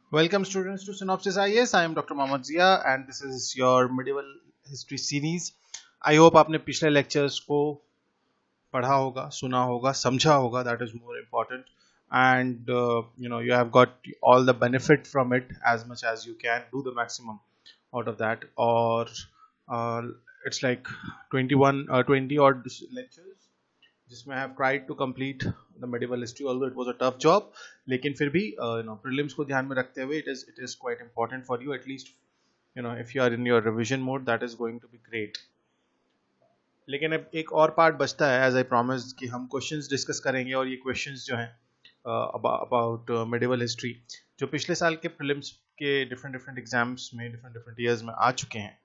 Welcome students to Synopsis IAS. I am Dr. Mohammad Zia and this is your medieval history series. I hope आपने पिछले lectures को पढ़ा होगा, सुना होगा, समझा होगा. That is more important. And you have got all the benefit from it as much as you can. Do the maximum out of that. Or uh, it's like 20 odd lectures जिसमें I have tried to complete the medieval history, although it was a tough job. लेकिन फिर भी prelims को ध्यान में रखते हुए it is quite important for you, at least if you are in your revision mode, that is going to be great. लेकिन अब एक और पार्ट बचता है, एज आई प्रॉमिस, कि हम क्वेश्चंस डिस्कस करेंगे. और ये क्वेश्चंस जो हैं अबाउट मेडिवल हिस्ट्री जो पिछले साल के प्रीलिम्स के डिफरेंट डिफरेंट एग्जाम्स में डिफरेंट ईयर्स में आ चुके हैं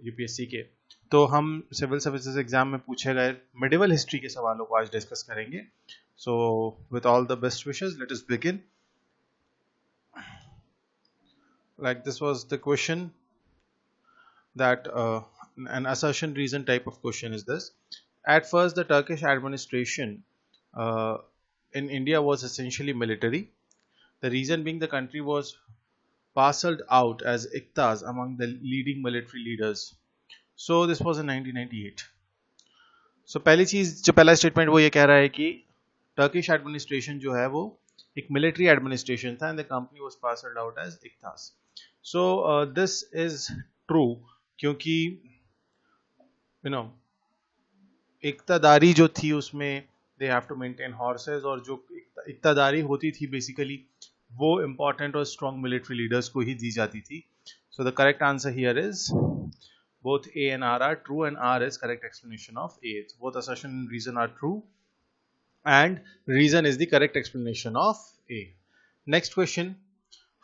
यूपीएससी के, तो हम सिविल सर्विसेज एग्जाम में पूछे गए मेडिवल हिस्ट्री के सवालों को आज डिस्कस करेंगे. So with all the best wishes, let us begin. Like this was the question that an assertion reason type of question is this. At first, the Turkish administration uh, in India was essentially military. The reason being the country was parceled out as iktas among the leading military leaders. So this was in 1998. So पहली चीज जो पहला statement वो ये कह रहा है कि टर्किश एडमिनिस्ट्रेशन जो है वो एक मिलिट्री एडमिनिस्ट्रेशन था and the company was parcelled out as iqtas. So this is true क्योंकि इक्तादारी जो थी उसमें they have to maintain horses, और जो इक्तादारी होती थी बेसिकली वो इंपॉर्टेंट और स्ट्रॉन्ग मिलिट्री लीडर्स को ही दी जाती थी. So the correct answer here is both A and R are true, and R is correct explanation of A. So both assertion and reason are true, and reason is the correct explanation of A. Next question: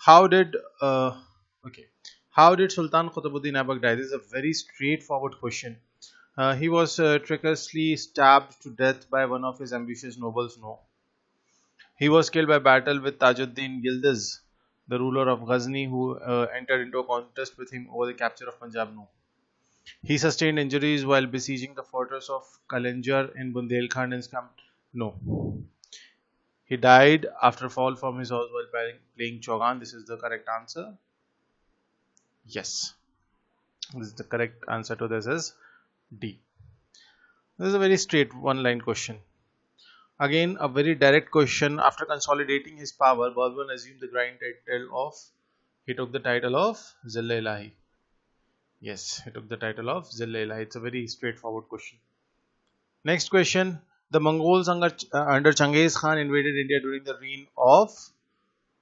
How did How did Sultan Qutbuddin Aibak die? This is a very straightforward question. He was treacherously stabbed to death by one of his ambitious nobles. No, he was killed by battle with Tajuddin Yildiz, the ruler of Ghazni, who entered into a contest with him over the capture of Punjab. No, he sustained injuries while besieging the fortress of Kalanjar in Bundelkhand and camped. No, he died after a fall from his horse while playing Chaugan. This is the correct answer. Yes, this is the correct answer to this is D. This is a very straight one-line question. Again, a very direct question. After consolidating his power, Balban assumed the grand title of. He took the title of Zilla-e-Ilahi. Yes, he took the title of Zilla-e-Ilahi. It's a very straightforward question. Next question. The Mongols under Genghis Khan invaded India during the reign of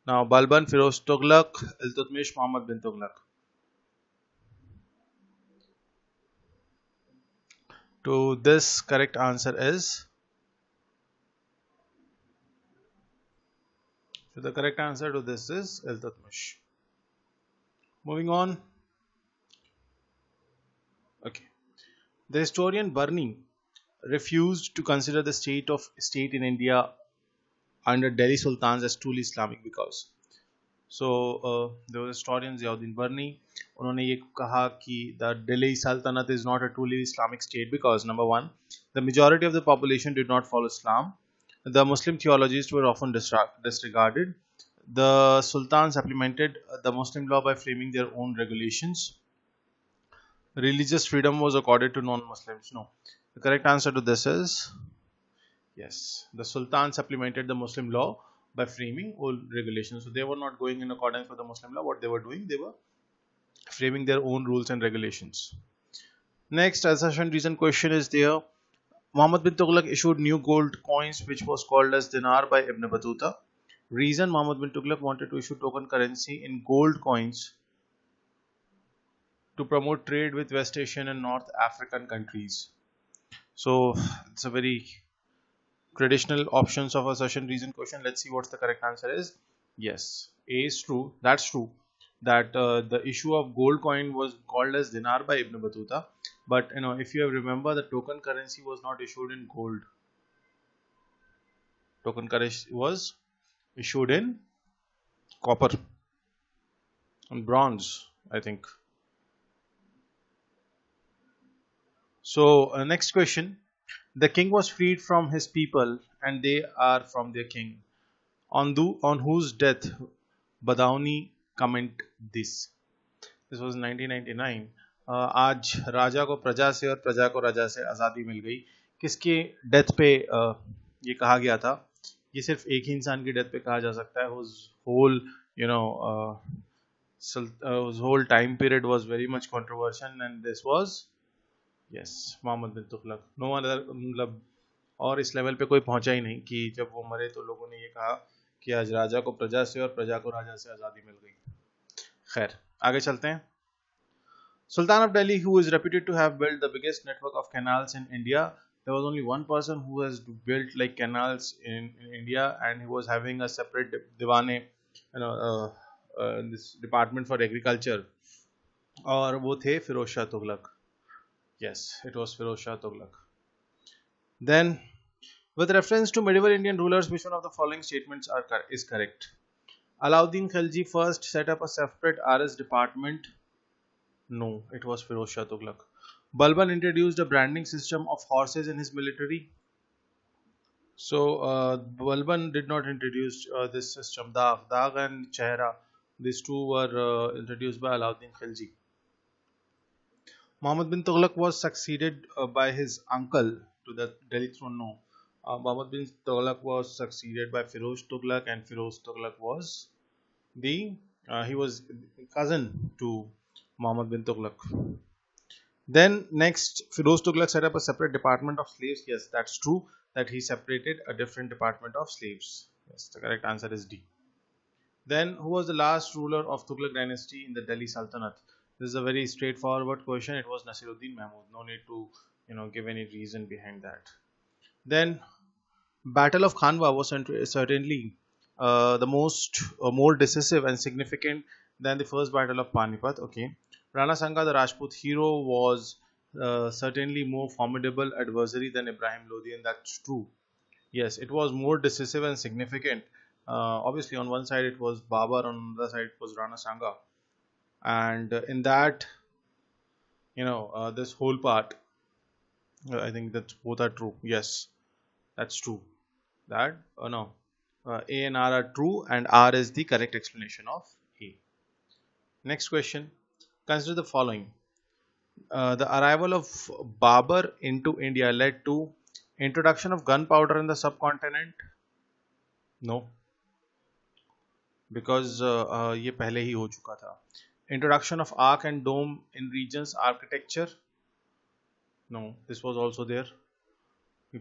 now Balban, Firoz Tughlaq, Iltutmish, Muhammad bin Tughlaq. To this, correct answer is. So the correct answer to this is Iltutmish. Moving on. Okay. The historian Barni refused to consider the state in India under Delhi Sultans as truly Islamic because. So there was historian Ziauddin Barni. उन्होंने ये कहा कि the Delhi Sultanate is not a truly Islamic state because number one, the majority of the population did not follow Islam. The Muslim theologies were often disregarded. The Sultan supplemented the Muslim law by framing their own regulations. Religious freedom was accorded to non-Muslims. No. The correct answer to this is yes. The Sultan supplemented the Muslim law by framing old regulations. So they were not going in accordance with the Muslim law. What they were doing, they were framing their own rules and regulations. Next assertion reason question is there. Muhammad bin Tughlaq issued new gold coins which was called as dinar by Ibn Battuta. Reason: Muhammad bin Tughlaq wanted to issue token currency in gold coins to promote trade with West Asian and North African countries. So it's a very traditional options of assertion reason question. Let's see what the correct answer is. Yes, A is true. That's true that the issue of gold coin was called as dinar by Ibn Battuta. But if you remember, the token currency was not issued in gold. Token currency was issued in copper and bronze, I think. So next question. The king was freed from his people and they are from their king. On whose death Badauni comment this. This was 1999. आज राजा को प्रजा से और प्रजा को राजा से आज़ादी मिल गई. किसके डेथ पे ये कहा गया था? ये सिर्फ एक ही इंसान की डेथ पे कहा जा सकता है. whose whole whose whole time period was very much controversial, and this was yes Muhammad bin Tughlaq. No other, मतलब और इस लेवल पे कोई पहुंचा ही नहीं कि जब वो मरे तो लोगों ने ये कहा कि आज राजा को प्रजा से और प्रजा को राजा से आज़ादी मिल गई. खैर आगे चलते हैं. Sultan of Delhi, who is reputed to have built the biggest network of canals in India, there was only one person who has built like canals in India, and he was having a separate diwane, this department for agriculture, और वो थे Firoz Shah Tughlaq. Yes, it was Firoz Shah Tughlaq. Then, with reference to medieval Indian rulers, which one of the following statements is correct? Alauddin Khilji first set up a separate RS department. No, it was Firoz Shah Tughlaq. Balban introduced a branding system of horses in his military. So, Balban did not introduce this system. Dag and Chehra, these two were introduced by Alauddin Khilji. Muhammad bin Tughlaq was succeeded by his uncle to the Delhi throne. No, Muhammad bin Tughlaq was succeeded by Firoz Tughlaq, and Firoz Tughlaq was he was cousin to Muhammad bin Tughlaq. Then next, Firoz Tughlaq set up a separate department of slaves. Yes, that's true that he separated a different department of slaves. Yes, the correct answer is D. Then, who was the last ruler of Tughlaq dynasty in the Delhi Sultanate? This is a very straightforward question. It was Nasiruddin Mahmud. No need to give any reason behind that. Then, Battle of Khanwa was certainly the more decisive and significant than the first Battle of Panipat. Okay, Rana Sanga, the Rajput hero, was certainly more formidable adversary than Ibrahim Lodi, and that's true. Yes, it was more decisive and significant. Obviously, on one side it was Babar, on the other side it was Rana Sanga, and in that, this whole part, I think that both are true. Yes, that's true. That no, A and R are true, and R is the correct explanation of A. Next question. Consider the following. The arrival of Babar into India led to introduction of gunpowder in the subcontinent. No, because ये पहले ही हो चुका था. Introduction of arc and dome in regions architecture. No, this was also there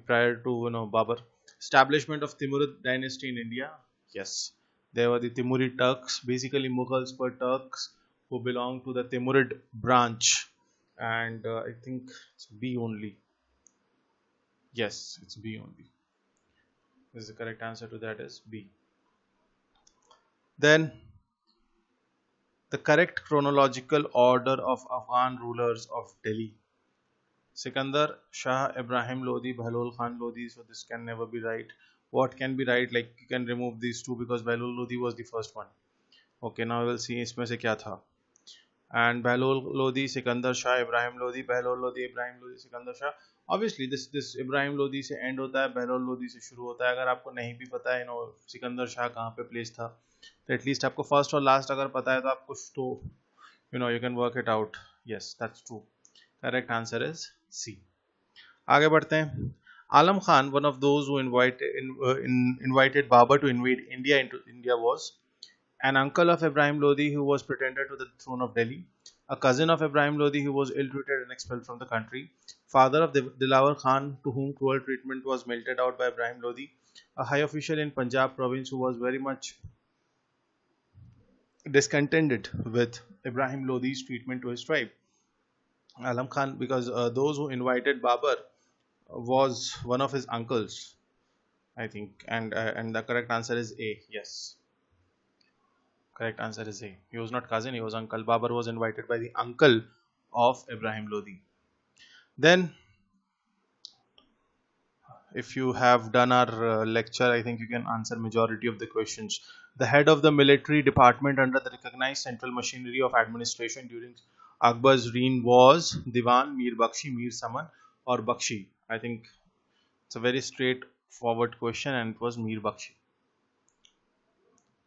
prior to Babur. Establishment of Timurid dynasty in India. Yes, there were the Timurid Turks. Basically, Mughals were Turks who belonged to the Timurid branch, and I think it's B only. Yes, it's B only. This is the correct answer to that is B. Then, the correct chronological order of Afghan rulers of Delhi. Sikandar, Shah, Ibrahim Lodi, Bahlol Khan Lodi. So this can never be right. What can be right? Like you can remove these two because Bahlol Lodi was the first one. Okay, now we will see इसमें से क्या था. And Bahlol Lodi, Sikandar Shah, Ibrahim Lodi, Bahlol Lodi, Ibrahim Lodi, Sikandar Shah. Obviously, this Ibrahim Lodi से end होता है, Bahlol Lodi से शुरू होता है. अगर आपको नहीं भी पता है, सिकंदर शाह कहाँ पे प्लेस था, तो एटलीस्ट आपको फर्स्ट और लास्ट अगर पता है तो आप कुछ तो you can work it out. Yes, that's true. Correct answer is C. आगे बढ़ते हैं. Alam Khan, one of those who invited Babur to invade India was an uncle of Ibrahim Lodi who was pretender to the throne of Delhi, a cousin of Ibrahim Lodi who was ill-treated and expelled from the country, father of Dilawar Khan to whom cruel treatment was meted out by Ibrahim Lodi, a high official in Punjab province who was very much discontented with Ibrahim Lodi's treatment to his tribe. Alam Khan, because those who invited Babur was one of his uncles, I think, and the correct answer is A. Yes, correct answer is A. He was not cousin; he was uncle. Babur was invited by the uncle of Ibrahim Lodi. Then, if you have done our lecture, I think you can answer majority of the questions. The head of the military department under the recognized central machinery of administration during Akbar's reign was Diwan, Mir Bakshi, Mir Saman, or Bakshi. I think it's a very straightforward question, and it was Mir Bakshi.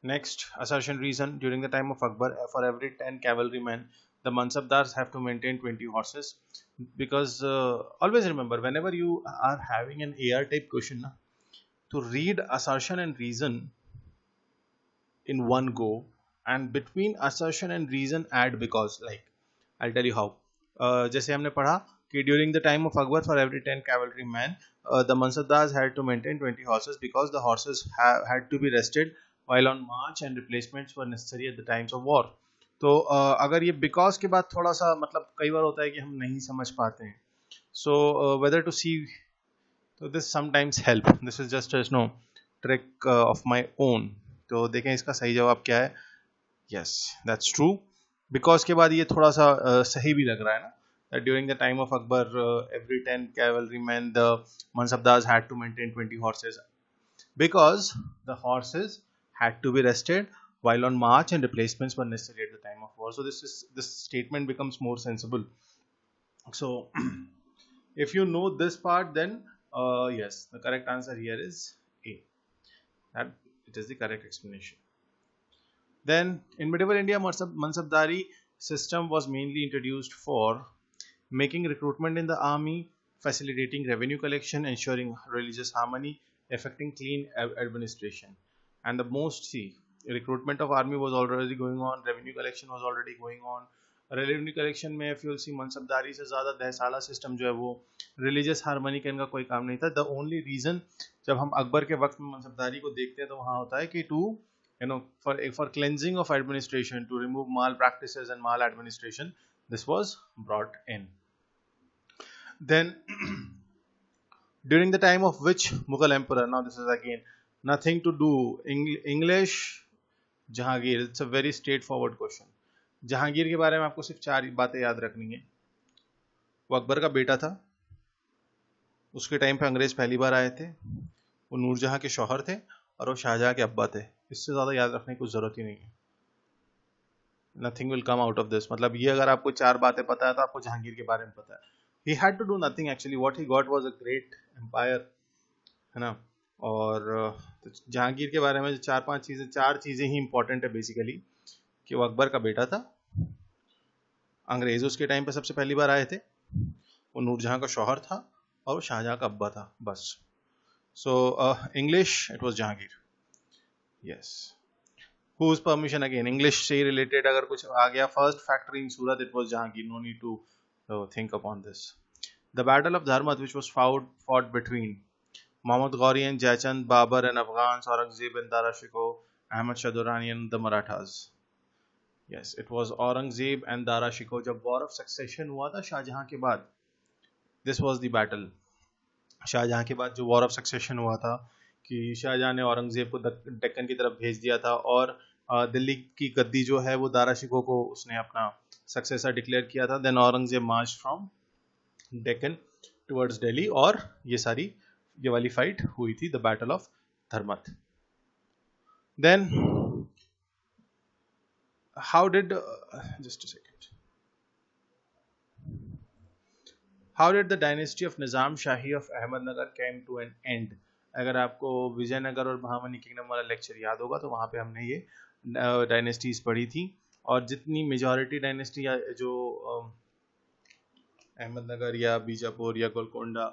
Next, assertion reason. During the time of Akbar, for every 10 cavalrymen, the Mansabdars have to maintain 20 horses. Because always remember, whenever you are having an AR type question, na, to read assertion and reason in one go, and between assertion and reason add because. Like, I'll tell you how. जैसे हमने पढ़ा कि during the time of Akbar, for every 10 cavalrymen, the Mansabdars had to maintain 20 horses because the horses had to be rested while on march and replacements were necessary at the times of war. तो अगर ये because के बाद थोड़ा सा मतलब कई बार होता है कि हम नहीं समझ पाते हैं. So whether to see, so this sometimes help. This is just a trick of my own. तो देखें इसका सही जवाब क्या है. Yes, that's true. Because के बाद ये थोड़ा सा सही भी लग रहा है ना. That during the time of Akbar, every 10 cavalrymen, the Mansabdars had to maintain 20 horses because the horses had to be rested while on march and replacements were necessary at the time of war. So this statement becomes more sensible. So if you know this part, then yes, the correct answer here is A. That it is the correct explanation. Then, in medieval India, Mansabdari system was mainly introduced for making recruitment in the army, facilitating revenue collection, ensuring religious harmony, effecting clean administration. And the most, see, recruitment of army was already going on, revenue collection was already going on. Revenue collection में if you'll see मनसबदारी से ज़्यादा दहसाला system जो है वो religious harmony का इनका कोई काम नहीं था. द ओनली रीज़न जब हम अकबर के वक्त में मनसबदारी को देखते हैं तो वहाँ होता है कि to for cleansing of administration, to remove malpractices and maladministration, this was brought in. Then during the time of which Mughal emperor, now this is again nothing to do English Jahangir. It's a very straightforward question. Jahangir के बारे में आपको सिर्फ 4 बातें याद रखनी है. वो अकबर का बेटा था, उसके टाइम पे अंग्रेज पहली बार आए थे, वो नूरजहां के शौहर थे और वो शाहजहां के अब्बा थे. इससे ज़्यादा याद रखने की कुछ ज़रूरत ही नहीं है. Nothing will come out of this. मतलब ये अगर आपको 4 बातें पता है तो आपको जहांगीर के बारे में पता है. He had to do nothing actually. What he got was a great empire, है ना. और तो जहांगीर के बारे में जो 4 चीज़ें ही इंपॉर्टेंट है बेसिकली, कि वो अकबर का बेटा था, अंग्रेज उसके टाइम पे सबसे पहली बार आए थे, वो नूरजहां का शौहर था और वो शाहजहां का अब्बा था. बस. So English it was Jahangir. Yes. Whose permission again? English से related अगर कुछ आ गया, first factory in Surat, it was Jahangir. No need to think upon this. The Battle of Dharmat, which was fought between Muhammad Ghori and Jaichand, Babur and Afghans, Aurangzeb and Dara Shikoh, Ahmad Shah Durrani and the Marathas. Yes, it was Aurangzeb and Dara Shikoh. जब war of succession हुआ था शाहजहां के बाद, this was the battle. Shahjahan के बाद जो war of succession हुआ था कि शाहजहां ने औरंगजेब को डेक्कन की तरफ भेज दिया था और दिल्ली की गद्दी जो है वो दारा शिकोह को उसने अपना सक्सेसर डिक्लेयर किया था. Then Aurangzeb march from Deccan towards Delhi और ये वाली फाइट हुई थी, the battle of Dharmat. Then how did just a second how did the dynasty of Nizam Shahi of Ahmadnagar came to an end. अगर आपको विजयनगर और महामनी किंगडम वाला लेक्चर याद होगा तो वहाँ पे हमने ये डायनेस्टीज पढ़ी थी. और जितनी मेजॉरिटी डायनेस्टी जो अहमदनगर या बीजापुर या गोलकोंडा,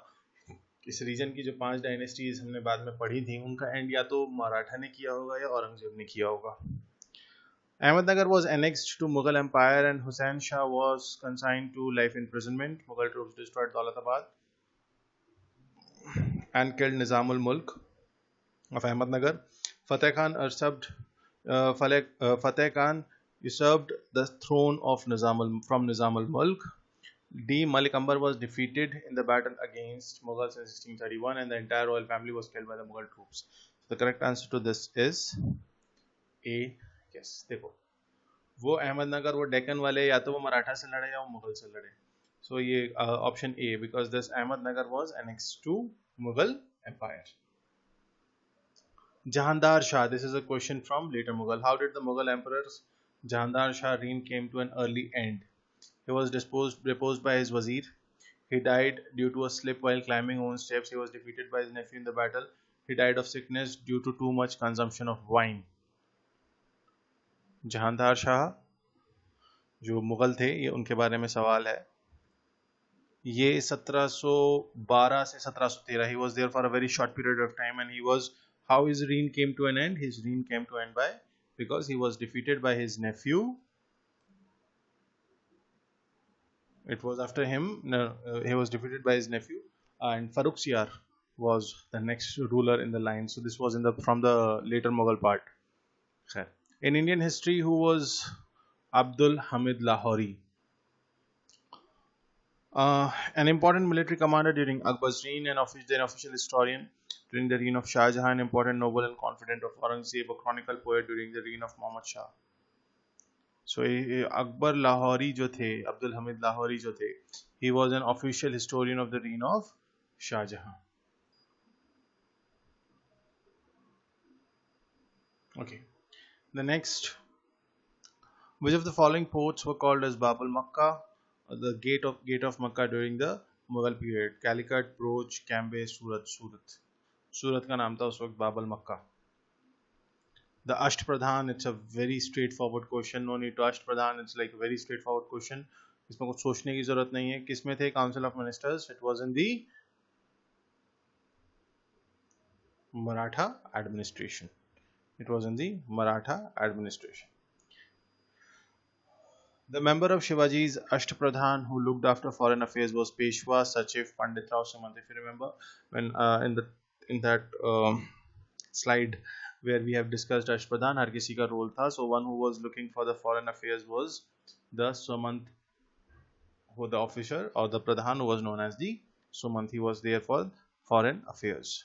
इस रीजन की जो 5 डायनेस्टीज हमने बाद में पढ़ी थी, उनका एंड या तो मराठा ने किया होगा या औरंगजेब ने किया होगा. Ahmednagar was annexed to Mughal Empire and Hussain Shah was consigned to life imprisonment. Mughal troops destroyed Daulatabad and killed Nizamul Mulk of Ahmednagar. Fateh Khan usurped the throne of from Nizam al-Mulk. D. Malik Ambar was defeated in the battle against Mughals in 1631 and the entire royal family was killed by the Mughal troops. So the correct answer to this is A. Yes, देखो वो अहमदनगर वो डेक्कन वाले या तो वो मराठा से लड़े या वो मुगल से लड़े. So ये option A, because this Ahmednagar was annexed to Mughal Empire. Jahandar Shah, this is a question from later Mughal. How did the Mughal emperor's Jahandar Shah reign came to an early end? He was deposed by his wazir. He died due to a slip while climbing own steps. He was defeated by his nephew in the battle. He died of sickness due to too much consumption of wine. Jahandar Shah जो मुगल थे, ये उनके बारे में सवाल है। ये 1712 से 1713, he was there for a very short period of time, and he was, how his reign came to an end? His reign came to an end by, because he was defeated by his nephew. It was after him, no, he was defeated by his nephew, and Farrukhsiyar was the next ruler in the line. So this was in the, from the later Mughal part. In Indian history, who was Abdul Hamid Lahori? An important military commander during Akbar's reign, and then official historian during the reign of Shah Jahan, important noble and confidant of Aurangzeb, a chronicle poet during the reign of Muhammad Shah. So Akbar Lahori जो थे, Abdul Hamid Lahori जो थे, he was an official historian of the reign of Shah Jahan. Okay. The next, which of the following ports were called as Bab al Makkah, the gate of Makkah during the Mughal period? Calicut, Broach, Cambay, Surat. सूरत का नाम था उस वक्त बाब अल मक्का. The Ashtpradhan, it's a very straightforward question. No need to Ashtpradhan, it's like a very straightforward question. इसमें कुछ सोचने की जरूरत नहीं है. किस में थे Council of Ministers? It was in the Maratha administration. It was in the Maratha administration. The member of Shivaji's Ashtpradhan who looked after foreign affairs was Peshwa Sachiv Pandit Rao Samant. If you remember, when in that slide where we have discussed Ashtpradhan, har kisi ka role tha. So one who was looking for the foreign affairs was the Samant, who the officer or the Pradhan who was known as the Sumant. He was there for foreign affairs.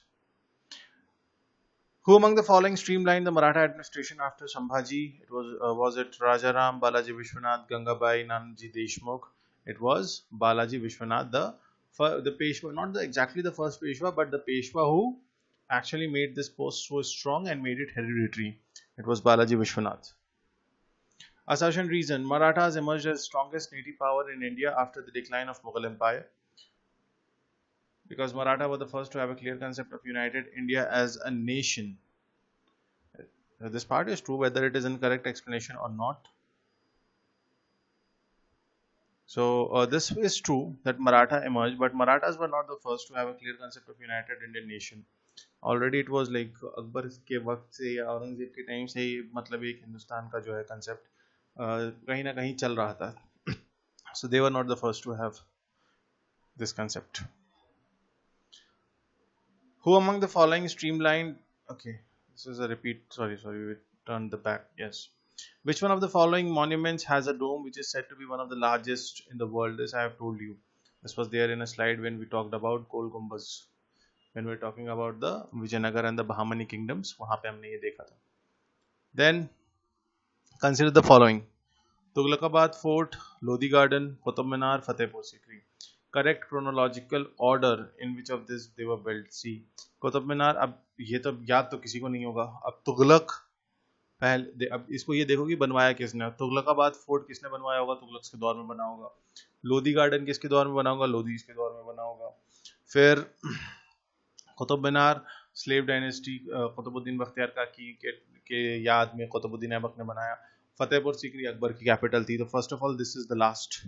Who among the following streamlined the Maratha administration after Sambhaji? It was it Rajaram, Balaji Vishwanath, Gangabai, Nanaji Deshmukh? It was Balaji Vishwanath, the Peshwa, not exactly the first Peshwa, but the Peshwa who actually made this post so strong and made it hereditary. It was Balaji Vishwanath. Assertion reason: Marathas emerged as strongest native power in India after the decline of Mughal Empire. Because Maratha were the first to have a clear concept of united India as a nation. This part is true, whether it is incorrect explanation or not. So this is true that Maratha emerged, but Marathas were not the first to have a clear concept of united Indian nation. Already it was like Akbar के वक्त से या औरंगजेब के time से ही मतलब एक हिंदुस्तान का जो है concept कहीं ना कहीं चल रहा था. So they were not the first to have this concept. Who among the following streamlined? Okay, this is a repeat. Sorry, we turned the back. Yes. Which one of the following monuments has a dome which is said to be one of the largest in the world? This I have told you. This was there in a slide when we talked about Gol Gumbaz. When we are talking about the Vijayanagar and the Bahmani kingdoms, वहाँ पे हमने ये देखा था. Then consider the following: Tughlaqabad Fort, Lodi Garden, Qutub Minar, Fatehpur Sikri. Correct chronological order in which of this they were built. See, Qutub Minar, अब ये तो याद तो किसी को नहीं होगा. अब तुगलक पहले, अब इसको ये देखो कि बनवाया किसने. तुगलकाबाद फोर्ट किसने बनवाया होगा? तुगलक के दौर में बना होगा. लोधी गार्डन किसके दौर में बना होगा? लोधी के दौर में बना होगा. फिर कुतुब मीनार स्लेव डायनेस्टी कुतुबुद्दीन बख्तियार काकी के याद में कुतुबुद्दीन ऐबक ने बनाया. फतेहपुर सीकरी अकबर की कैपिटल थी. तो first of all this is the last.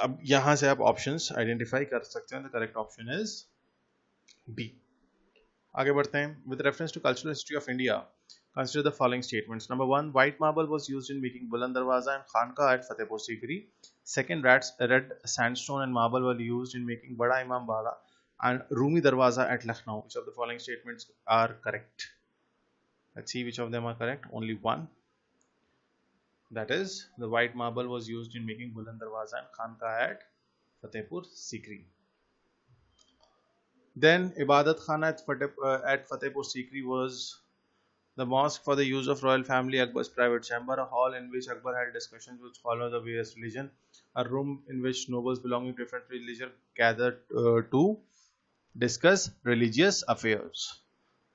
अब यहां से आप ऑप्शंस आइडेंटिफाई कर सकते हैं. The correct option is B. आगे बढ़ते हैं. With reference to cultural history of India, consider the following statements. Number 1, white marble was used in making Buland Darwaza and Khanka at Fatehpur Sikri. Second, red sandstone and marble were used in making Bada Imam Bada and Rumi Darwaza at Lucknow. Which of the following statements are correct? Let's see which of them are correct. Only one. That is, the white marble was used in making Buland Darwaza and Khanka at Fatehpur Sikri. Then Ibadat Khana at Fatehpur Sikri was the mosque for the use of royal family, Akbar's private chamber, a hall in which Akbar had discussions with followers of various religion, a room in which nobles belonging to different religion gathered to discuss religious affairs.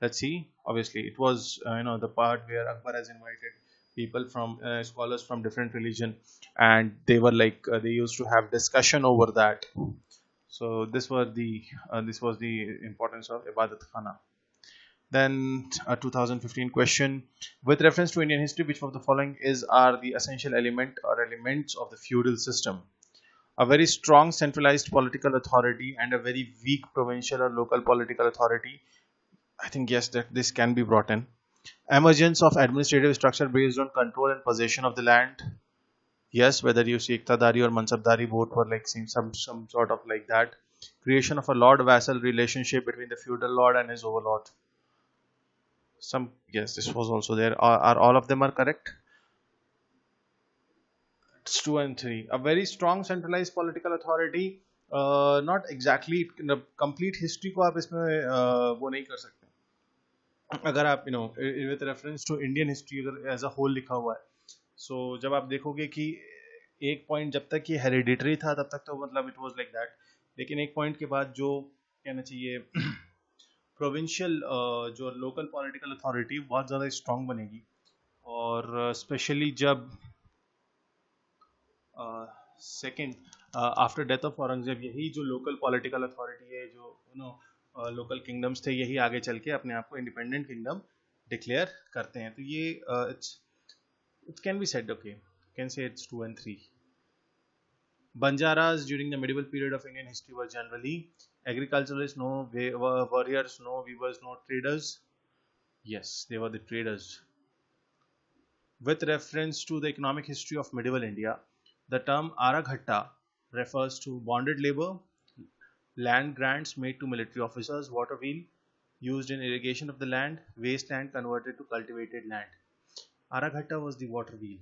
Let's see. Obviously, it was the part where Akbar has invited people from scholars from different religion, and they were like they used to have discussion over that. So this was the importance of Ibadat Khana. Then a 2015 question: with reference to Indian history, which of the following are the essential element or elements of the feudal system? A very strong centralized political authority and a very weak provincial or local political authority. I think yes, that this can be brought in. Emergence of administrative structure based on control and possession of the land. Yes, whether you see Iqtadari or Mansabdari, both were like some sort of like that. Creation of a lord vassal relationship between the feudal lord and his overlord. Some, yes, this was also there. Are all of them are correct? It's 2 and 3. A very strong centralized political authority. Not exactly complete history को आप इसमें वो नहीं कर सकते. अगर आप with reference to Indian history अगर एज अ होल लिखा हुआ है, सो जब आप देखोगे कि एक पॉइंट जब तक ये हेरिडिटरी था तब तक तो मतलब इट वाज लाइक दैट, लेकिन एक पॉइंट के बाद जो कहना चाहिए प्रोविंशियल जो लोकल पॉलिटिकल अथॉरिटी बहुत ज़्यादा स्ट्रांग बनेगी, और स्पेशली जब second after death of Aurangzeb यही जो लोकल पॉलिटिकल अथॉरिटी है, जो लोकल किंगडम्स थे, यही आगे चल के अपने आप को इंडिपेंडेंट किंगडम डिक्लेयर करते हैं. तो ये it can be said, okay, can say it's 2 and 3. Banjaras during the medieval period of Indian history were generally agriculturalists, no warriors, no weavers, no traders. Yes, they were the traders. With reference to the economic history of medieval India, the term Araghatta refers to bonded labor, land grants made to military officers, water wheel used in irrigation of the land, waste land converted to cultivated land. Araghatta was the water wheel.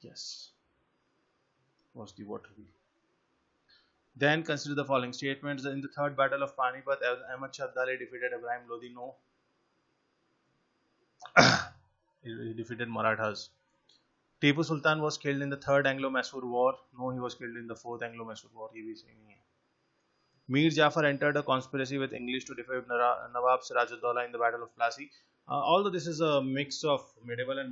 Yes, was the water wheel. Then consider the following statements. In the third battle of Panipat, Ahmad Shah Abdali defeated Ibrahim Lodi. No. He defeated Marathas. Tipu Sultan was killed in the third Anglo-Mysore war. No, he was killed in the fourth Anglo-Mysore war. He was saying. Mir Jafar entered a conspiracy with English to defeat Nawab Sirajuddaula in the Battle of Plassey. Although this is a mix of medieval and